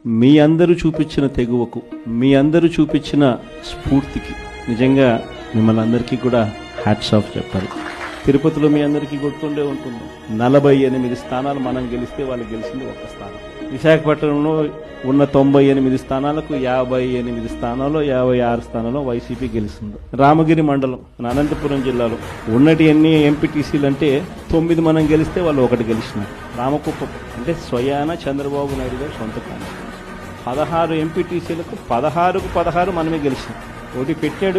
మీ అందరూ చూపించిన తెగువకు, మీ అందరూ చూపించిన స్ఫూర్తికి నిజంగా మిమ్మల్ని అందరికీ కూడా హ్యాట్స్ ఆఫ్ చెప్పాలి. తిరుపతిలో మీ అందరికీ గుర్తుండే ఉంటుంది, 48 స్థానాలు మనం గెలిస్తే వాళ్ళు గెలిచింది ఒక్క స్థానం. విశాఖపట్నంలో ఉన్న 98 స్థానాలకు 58 స్థానాల్లో 56 స్థానాల్లో వైసీపీ గెలిచింది. రామగిరి మండలం అనంతపురం జిల్లాలో ఉన్నటి ఎన్ని ఎంపీటీసీలు అంటే 9 మనం గెలిస్తే వాళ్ళు 1 గెలిచినారు. రామకుప్పం అంటే స్వయాన చంద్రబాబు నాయుడు గారు సొంత కాన్స్టిట్యూన్సీ. 16 ఎంపీటీసీలకు 16కు 16 మనమే గెలిచినాం. ఒకటి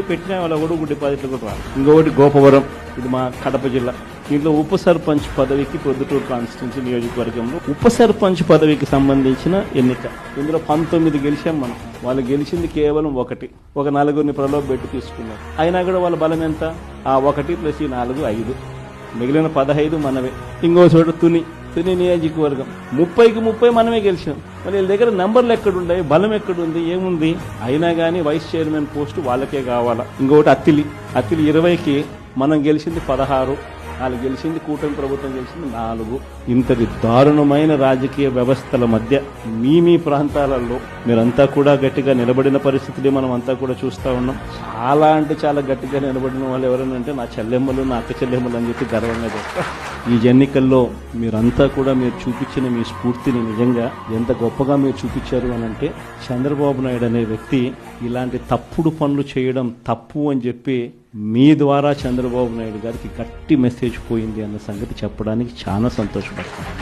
పెట్టినా వాళ్ళ ఒకటి డిపాజిట్లు కూడా రాదు. ఇంకొకటి గోపవరం, ఇది మా కడప జిల్లా. దీంట్లో ఉప సర్పంచ్ పదవికి ప్రొద్దుటూరు కాన్స్టిట్యూన్సీ నియోజకవర్గంలో ఉప సర్పంచ్ పదవికి సంబంధించిన ఎన్నిక. ఇందులో 19 గెలిచాం మనం. వాళ్ళు గెలిచింది కేవలం 1. ఒక 4 ప్రలోభ పెట్టి తీసుకున్నారు. అయినా కూడా వాళ్ళ బలం ఎంత? ఆ 1 ప్లస్ ఈ 4 5. మిగిలిన 15 మనమే. ఇంకో చోట తుని నియోజకవర్గం 30కి 30 మనమే గెలిచాం. మరి వీళ్ళ దగ్గర నెంబర్లు ఎక్కడున్నాయి, బలం ఎక్కడుంది, ఏముంది? అయినా కానీ వైస్ చైర్మన్ పోస్టు వాళ్ళకే కావాలా. ఇంకొకటి అత్తిలి 20కి మనం గెలిచింది 16, వాళ్ళు గెలిచింది కూటమి ప్రభుత్వం గెలిచింది 4. ఇంతటి దారుణమైన రాజకీయ వ్యవస్థల మధ్య మీ ప్రాంతాలలో మీరంతా కూడా గట్టిగా నిలబడిన పరిస్థితులు మనం అంతా కూడా చూస్తూ ఉన్నాం. చాలా అంటే చాలా గట్టిగా నిలబడిన వాళ్ళు ఎవరైనా అంటే నా చెల్లెమ్మలు, నా అక్క చెల్లెమ్మలు అని చెప్పి గర్వంగా చెప్తారు. ఈ ఎన్నికల్లో మీరంతా కూడా మీరు చూపించిన మీ స్ఫూర్తిని నిజంగా ఎంత గొప్పగా మీరు చూపించారు అని అంటే, చంద్రబాబు నాయుడు అనే వ్యక్తి ఇలాంటి తప్పుడు పనులు చేయడం తప్పు అని చెప్పి మీ ద్వారా చంద్రబాబు నాయుడు గారికి గట్టి మెసేజ్ పోయింది అన్న సంగతి చెప్పడానికి చాలా సంతోషపడుతున్నాను.